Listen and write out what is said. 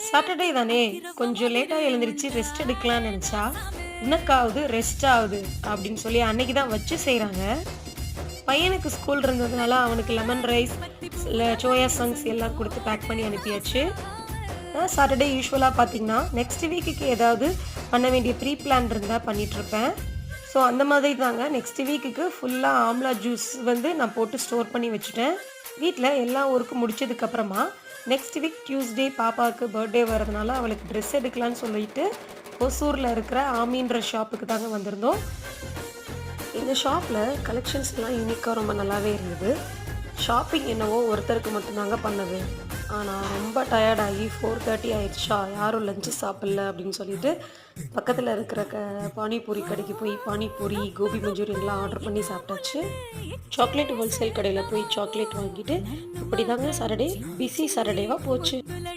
Saturday தானே கொஞ்சம் லேட்டாக எழுந்திரிச்சு ரெஸ்ட் எடுக்கலாம்னு நினச்சா, உனக்காவது ரெஸ்ட் ஆகுது அப்படின்னு சொல்லி அன்னைக்கு தான் வச்சு செய்கிறாங்க. பையனுக்கு ஸ்கூல் இருந்ததுனால அவனுக்கு லெமன் ரைஸ், இல்லை சோயா சங்க்ஸ் எல்லாம் கொடுத்து பேக் பண்ணி அனுப்பியாச்சு. சாட்டர்டே யூஸ்வலாக பார்த்தீங்கன்னா நெக்ஸ்ட் வீக்குக்கு ஏதாவது பண்ண வேண்டிய ப்ரீ பிளான் இருந்தால் பண்ணிகிட்ருப்பேன். ஸோ அந்த மாதிரி தாங்க நெக்ஸ்ட் வீக்குக்கு ஃபுல்லாக ஆம்லா ஜூஸ் வந்து நான் போட்டு ஸ்டோர் பண்ணி வச்சுட்டேன். வீட்டில் எல்லா ஒர்க்கும் முடிச்சதுக்கப்புறமா நெக்ஸ்ட் வீக் டியூஸ்டே பாப்பாவுக்கு பர்த்டே வரதுனால அவளுக்கு ட்ரெஸ் எடுக்கலான்னு சொல்லிட்டு ஒசூரில் இருக்கிற ஆமின்ற ஷாப்புக்கு தாங்க வந்திருந்தோம். இந்த ஷாப்பில் கலெக்ஷன்ஸ்லாம் யூனிக்காக ரொம்ப நல்லாவே இருந்தது. ஷாப்பிங் என்னவோ ஒருத்தருக்கு மட்டும்தாங்க பண்ணது. ஆனால் ரொம்ப டயர்டாகி 4:30 ஆயிடுச்சா, யாரும் லஞ்சு சாப்பிட்ல அப்படின்னு சொல்லிட்டு பக்கத்தில் இருக்கிற பானிபூரி கடைக்கு போய் பானிபூரி, கோபி மஞ்சூரியன்லாம் ஆர்டர் பண்ணி சாப்பிட்டாச்சு. சாக்லேட் ஹோல்சேல் கடையில் போய் சாக்லேட் வாங்கிட்டு இப்படி தாங்க சாட்டர்டே பிஸி சாட்டர்டேவாக போச்சு.